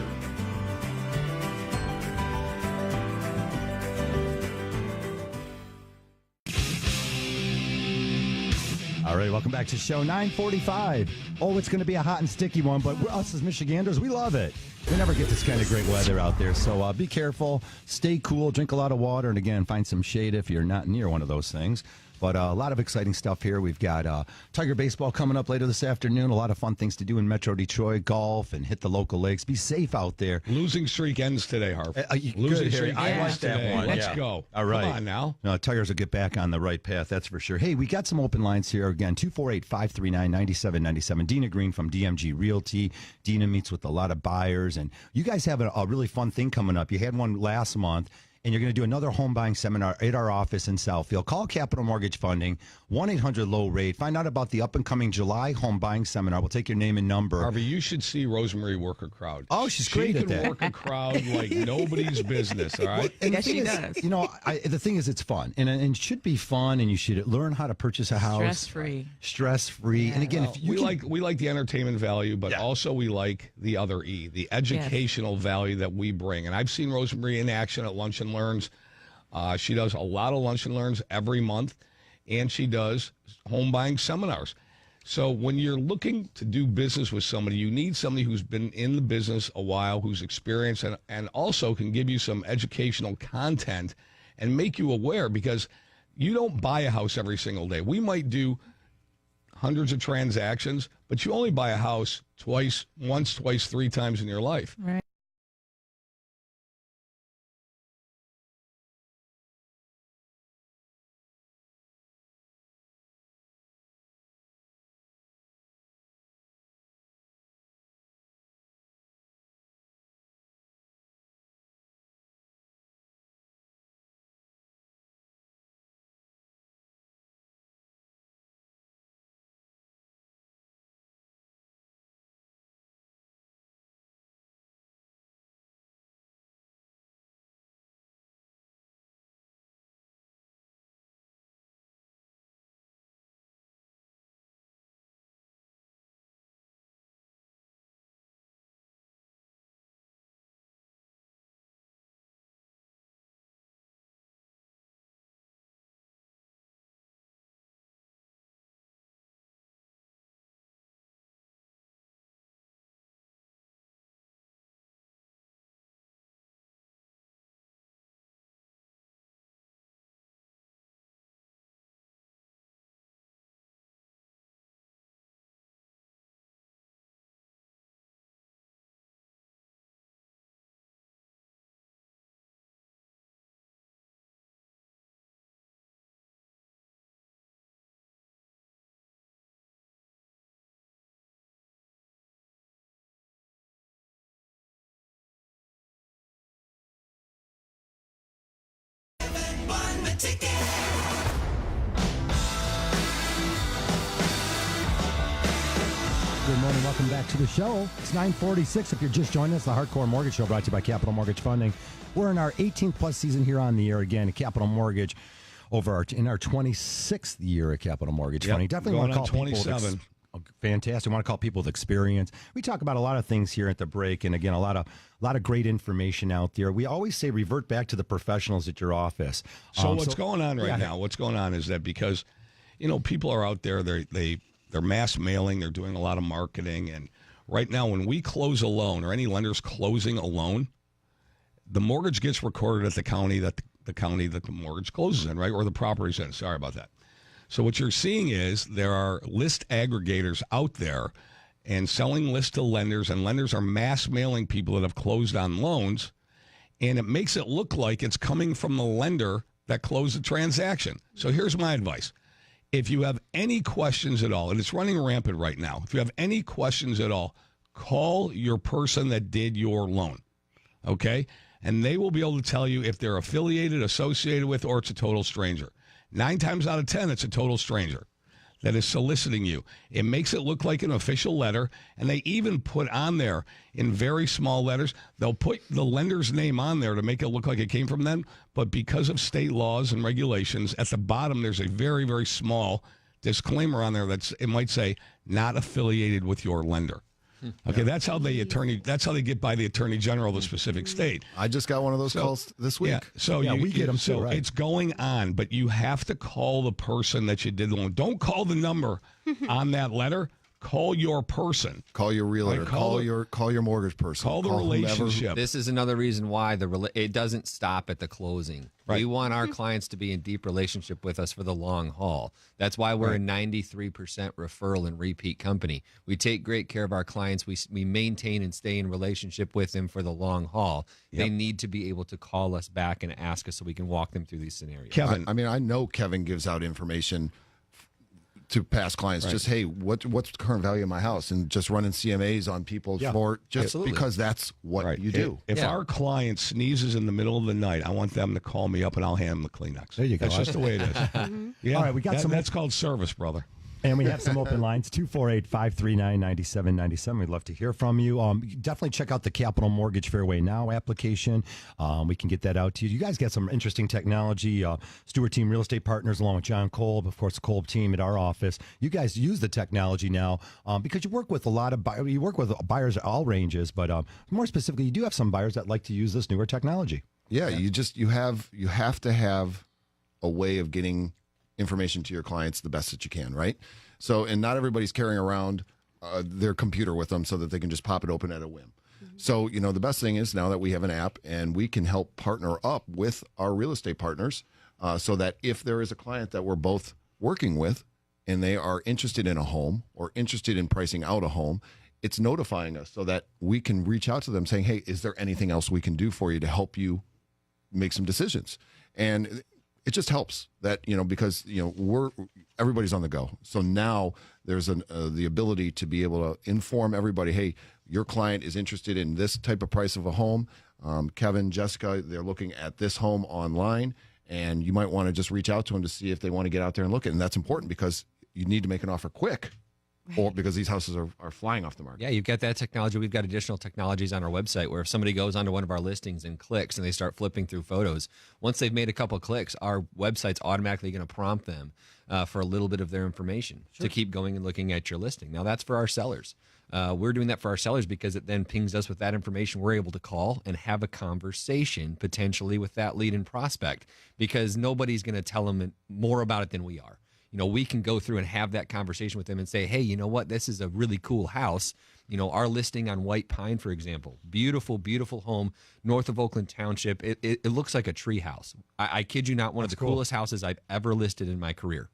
All right, welcome back to show 945. Oh, it's going to be a hot and sticky one, but us as Michiganders, we love it. We never get this kind of great weather out there, so be careful, stay cool, drink a lot of water, and again, find some shade if you're not near one of those things. But a lot of exciting stuff here. We've got Tiger baseball coming up later this afternoon. A lot of fun things to do in Metro Detroit, golf, and hit the local lakes. Be safe out there. Losing streak ends today, Harv. Losing streak I ends like that today. one. Let's go. All right. Come on now. No, Tigers will get back on the right path, that's for sure. Hey, we got some open lines here. Again, 248-539-9797. Dina Green from DMG Realty. Dina meets with a lot of buyers, and you guys have a really fun thing coming up. You had one last month. And you're going to do another home buying seminar at our office in Southfield. Call Capital Mortgage Funding, 1-800-LOW-RATE. Find out about the up-and-coming July home buying seminar. We'll take your name and number. Harvey, you should see Rosemary work a crowd. Oh, she's great at that. She can work a crowd like nobody's business, all right? Well, and the thing is, you know, the thing is it's fun. And it should be fun, and you should learn how to purchase a house. Stress-free. Stress-free. Yeah. And again, if you we like the entertainment value, but also we like the other E, the educational value that we bring. And I've seen Rosemary in action at Lunch and Learns. She does a lot of lunch and learns every month, and she does home buying seminars. So when you're looking to do business with somebody, you need somebody who's been in the business a while, who's experienced, and also can give you some educational content and make you aware, because you don't buy a house every single day. We might do hundreds of transactions, but you only buy a house once, twice, 3 times in your life. Right. Good morning. Welcome back to the show. It's 9:46. If you're just joining us, the Hardcore Mortgage Show brought to you by Capital Mortgage Funding. We're in our 18th plus season here on the air again at Capital Mortgage. In our 26th year at Capital Mortgage Funding. Definitely want to call 27. Fantastic. I want to call people with experience. We talk about a lot of things here at the break, and again, a lot of great information out there. We always say revert back to the professionals at your office. So what's going on right now? What's going on is that because, people are out there, they're mass mailing, they're doing a lot of marketing, and right now when we close a loan or any lender's closing a loan, the mortgage gets recorded at the county that the mortgage closes in, right, or the property's in. Sorry about that. So what you're seeing is there are list aggregators out there and selling lists to lenders, and lenders are mass mailing people that have closed on loans, and it makes it look like it's coming from the lender that closed the transaction. So here's my advice. If you have any questions at all, and it's running rampant right now, if you have any questions at all, call your person that did your loan, okay? And they will be able to tell you if they're affiliated, associated with, or it's a total stranger. 9 times out of 10, it's a total stranger. that is soliciting you. It makes it look like an official letter, and they even put on there in very small letters, they'll put the lender's name on there to make it look like it came from them, but because of state laws and regulations, at the bottom there's a very, very small disclaimer on there it might say, not affiliated with your lender. Okay, that's how they get by the attorney general of the specific state. I just got one of those calls this week. Yeah, so we get them so too, right? it's going on, but you have to call the person that you did the loan. Don't call the number on that letter. Call your person. Call your realtor. Like, call your mortgage person. Call the relationship. This is another reason why it doesn't stop at the closing. Right. We want our clients to be in deep relationship with us for the long haul. That's why we're a 93% referral and repeat company. We take great care of our clients. We maintain and stay in relationship with them for the long haul. Yep. They need to be able to call us back and ask us so we can walk them through these scenarios. Kevin, I know Kevin gives out information to past clients, just, hey, what's the current value of my house, and just running CMAs on people's floor, just Absolutely. because that's what you do. If our client sneezes in the middle of the night, I want them to call me up and I'll hand them the Kleenex. There you go. That's just the way it is. Yeah. All right, we got some. That's called service, brother. And we have some open lines, 248-539-9797. We'd love to hear from you. Definitely check out the Capital Mortgage Fairway Now application. We can get that out to you. You guys got some interesting technology. Stewart Team Real Estate Partners, along with John Kolb, of course, the Kolb team at our office. You guys use the technology now because you work with a lot of buyers. You work with buyers at all ranges, but more specifically, you do have some buyers that like to use this newer technology. Yeah, you have to have a way of getting information to your clients the best that you can, right? So, and not everybody's carrying around their computer with them so that they can just pop it open at a whim. So, the best thing is now that we have an app and we can help partner up with our real estate partners so that if there is a client that we're both working with and they are interested in a home or interested in pricing out a home, it's notifying us so that we can reach out to them saying, hey, is there anything else we can do for you to help you make some decisions? And it just helps that, because, everybody's on the go. So now there's the ability to be able to inform everybody, hey, your client is interested in this type of price of a home. Kevin, Jessica, they're looking at this home online, and you might want to just reach out to them to see if they want to get out there and look at it. And that's important because you need to make an offer quick. Or because these houses are flying off the market. Yeah, you've got that technology. We've got additional technologies on our website where if somebody goes onto one of our listings and clicks and they start flipping through photos, once they've made a couple of clicks, our website's automatically going to prompt them for a little bit of their information to keep going and looking at your listing. Now, that's for our sellers. We're doing that for our sellers because it then pings us with that information. We're able to call and have a conversation potentially with that lead and prospect because nobody's going to tell them more about it than we are. We can go through and have that conversation with them and say, hey, you know what? This is a really cool house. Our listing on White Pine, for example, beautiful, beautiful home north of Oakland Township. It looks like a tree house. I kid you not, one of the coolest houses I've ever listed in my career.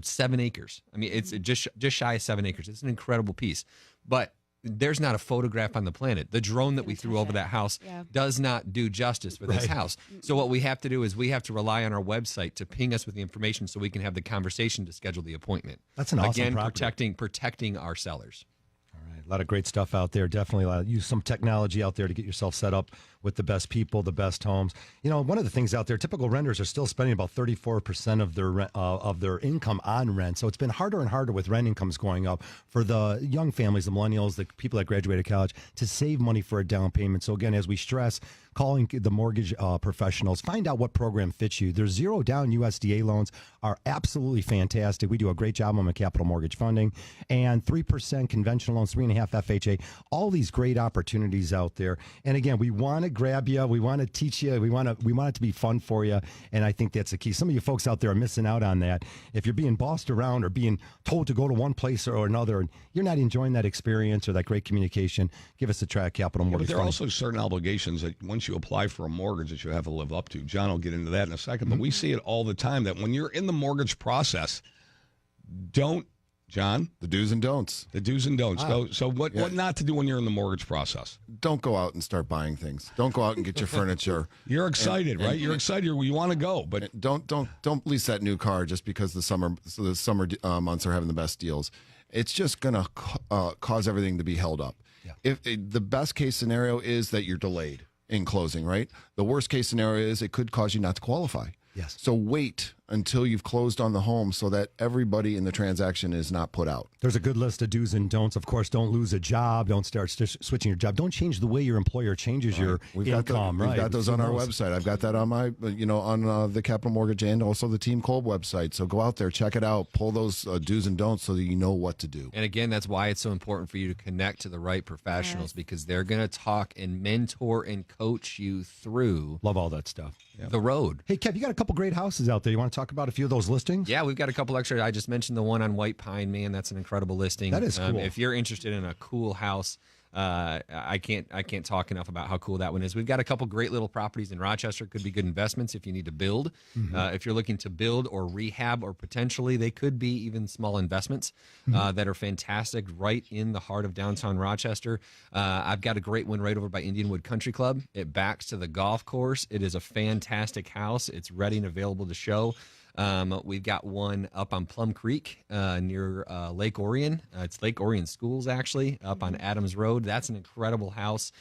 7 acres. I mean, it's just shy of 7 acres. It's an incredible piece. But there's not a photograph on the planet. The drone that we threw over that house does not do justice for this house. So what we have to do is we have to rely on our website to ping us with the information so we can have the conversation to schedule the appointment. That's an awesome Again, property. protecting our sellers. A lot of great stuff out there. Definitely use some technology out there to get yourself set up with the best people, the best homes. One of the things out there, typical renters are still spending about 34% of their income on rent. So it's been harder and harder with rent incomes going up for the young families, the millennials, the people that graduated college, to save money for a down payment. So again, as we stress, calling the mortgage professionals, find out what program fits you. Their zero down USDA loans are absolutely fantastic. We do a great job on the capital mortgage funding, and 3% conventional loans, 3.5% FHA. All these great opportunities out there. And again, we want to grab you. We want to teach you. We want it to be fun for you. And I think that's the key. Some of you folks out there are missing out on that. If you're being bossed around or being told to go to one place or another, and you're not enjoying that experience or that great communication, give us a try at Capital Mortgage. But there are funding. also certain obligations that once you apply for a mortgage that you have to live up to. John will get into that in a second. But we see it all the time that when you're in the mortgage process, John? The do's and don'ts. The do's and don'ts. So what not to do when you're in the mortgage process? Don't go out and start buying things. Don't go out and get your furniture. You're excited, right? You're excited. You want to go, but don't lease that new car just because the summer months are having the best deals. It's just going to cause everything to be held up. Yeah. The best case scenario is that you're delayed in closing, right? The worst case scenario is it could cause you not to qualify. Yes. So wait until you've closed on the home so that everybody in the transaction is not put out. There's a good list of do's and don'ts. Of course, don't lose a job. Don't start switching your job. Don't change the way your employer changes your income. We've got those on our website. I've got that on my, on the Capital Mortgage and also the Team Kolb website. So go out there, check it out, pull those do's and don'ts so that you know what to do. And again, that's why it's so important for you to connect to the right professionals because they're going to talk and mentor and coach you through. Love all that stuff. The road. Hey, Kev, you got a couple great houses out there. You want to talk about a few of those listings? Yeah, we've got a couple extra. I just mentioned the one on White Pine, man. That's an incredible listing. That is cool. If you're interested in a cool house, I can't talk enough about how cool that one is. We've got a couple great little properties in Rochester. Could be good investments if you need to build. If you're looking to build or rehab, or potentially they could be even small investments that are fantastic right in the heart of downtown Rochester. I've got a great one right over by Indianwood Country Club. It backs to the golf course. It is a fantastic house. It's ready and available to show. We've got one up on Plum Creek near Lake Orion. It's Lake Orion Schools, actually, up on Adams Road. That's an incredible house.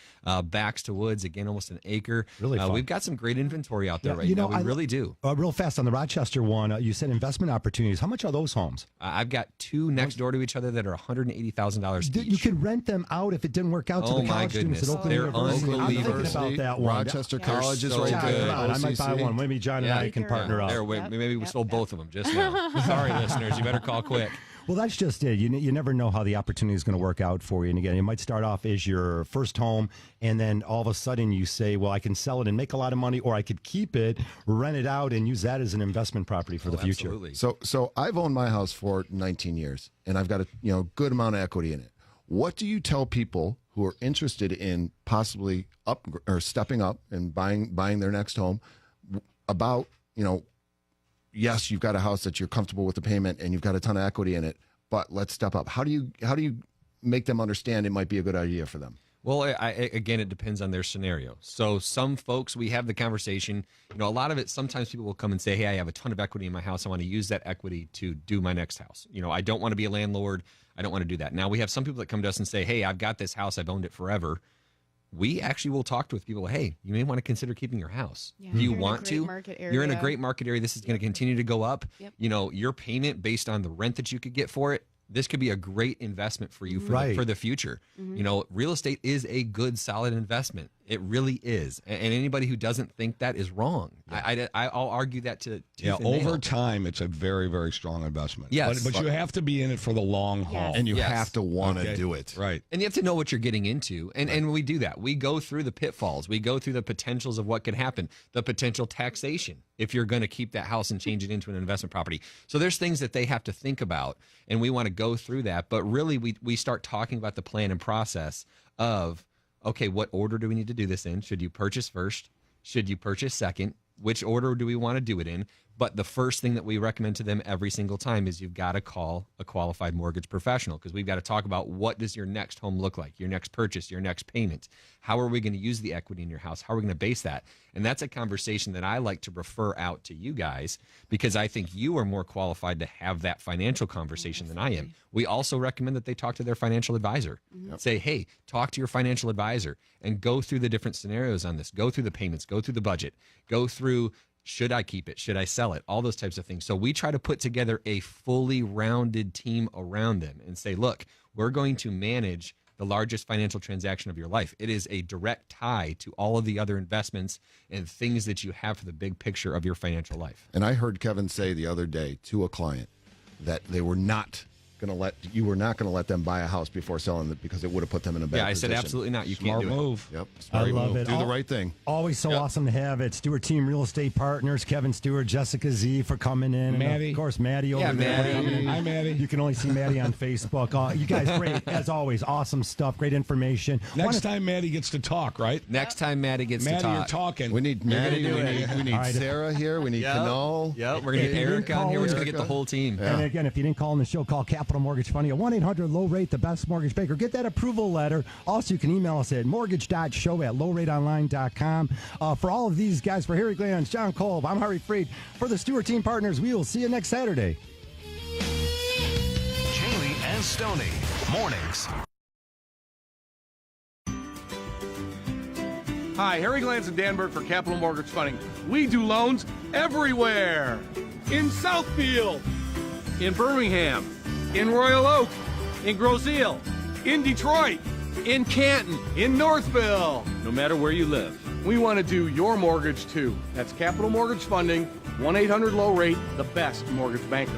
Backs to woods, again, almost an acre. Really fun. We've got some great inventory out there now. We really do. Real fast on the Rochester one, you said investment opportunities. How much are those homes? I've got two next door to each other that are $180,000 each. You could rent them out if it didn't work out to the college students at Oakland University. I'm thinking about that one. Rochester College is right there. I might buy one. Maybe John and I can partner up. Maybe we sold both of them just now. Sorry, listeners. You better call quick. Well, that's just it. You never know how the opportunity is going to work out for you. And again, it might start off as your first home, and then all of a sudden you say, well, I can sell it and make a lot of money, or I could keep it, rent it out, and use that as an investment property for the future. Absolutely. So I've owned my house for 19 years, and I've got a good amount of equity in it. What do you tell people who are interested in possibly up or stepping up and buying their next home about, yes, you've got a house that you're comfortable with the payment and you've got a ton of equity in it, but let's step up. How do you make them understand it might be a good idea for them? Well, again, it depends on their scenario. So some folks, we have the conversation, a lot of it, sometimes people will come and say, hey, I have a ton of equity in my house. I want to use that equity to do my next house. I don't want to be a landlord. I don't want to do that. Now we have some people that come to us and say, hey, I've got this house. I've owned it forever. We actually will talk with people. Hey, you may want to consider keeping your house. Do you want to? You're in a great market area. This is going to continue to go up. Yep. Your payment based on the rent that you could get for it. This could be a great investment for you for the future. Real estate is a good, solid investment. It really is. And anybody who doesn't think that is wrong. Yeah. I'll argue that to over time, it's a very, very strong investment. Yes. But you have to be in it for the long haul. And you have to want to do it. Right. And you have to know what you're getting into. And we do that. We go through the pitfalls. We go through the potentials of what could happen. The potential taxation if you're going to keep that house and change it into an investment property. So there's things that they have to think about. And we want to go through that. But really, we start talking about the plan and process of, okay, what order do we need to do this in? Should you purchase first? Should you purchase second? Which order do we want to do it in? But the first thing that we recommend to them every single time is you've got to call a qualified mortgage professional, because we've got to talk about what does your next home look like, your next purchase, your next payment. How are we going to use the equity in your house? How are we going to base that? And that's a conversation that I like to refer out to you guys, because I think you are more qualified to have that financial conversation than I am. We also recommend that they talk to their financial advisor. Say, hey, talk to your financial advisor and go through the different scenarios on this. Go through the payments, go through the budget, go through, should I keep it? Should I sell it? All those types of things. So we try to put together a fully rounded team around them and say, look, we're going to manage the largest financial transaction of your life. It is a direct tie to all of the other investments and things that you have for the big picture of your financial life. And I heard Kevin say the other day to a client that they were not going to let them buy a house before selling it, because it would have put them in a bad position. Yeah, I said absolutely not. You Smart can't do move. it. Yep. I love it. Do the right thing. Always so awesome to have it. Stewart Team Real Estate Partners, Kevin Stewart, Jessica Z for coming in. Maddie. And of course, Maddie over there. Maddie. Hi, Maddie. You can only see Maddie on Facebook. You guys, great. As always, awesome stuff. Great information. Next time Maddie gets to talk, right? Next time Maddie gets to talk. Maddie, you're talking. We need Maddie. We need Sarah here. We need Canole. Yep, we're going to get Eric on here. We're just going to get the whole team. Yeah. And again, if you didn't call in the show, call Capital Mortgage Funding at 1-800-LOW-RATE, the best mortgage banker. Get that approval letter. Also, you can email us at mortgage.show@lowrateonline.com. For all of these guys, for Harry Glantz, John Kolb, I'm Harry Freed. For the Stewart Team Partners, we will see you next Saturday. Jamie and Stoney, mornings. Hi, Harry Glantz and Dan Burke for Capital Mortgage Funding. We do loans everywhere. in Southfield, in Birmingham, in Royal Oak, in Groseal, in Detroit, in Canton, in Northville. No matter where you live, we want to do your mortgage too. That's Capital Mortgage Funding, 1-800-LOW-RATE, the best mortgage banker.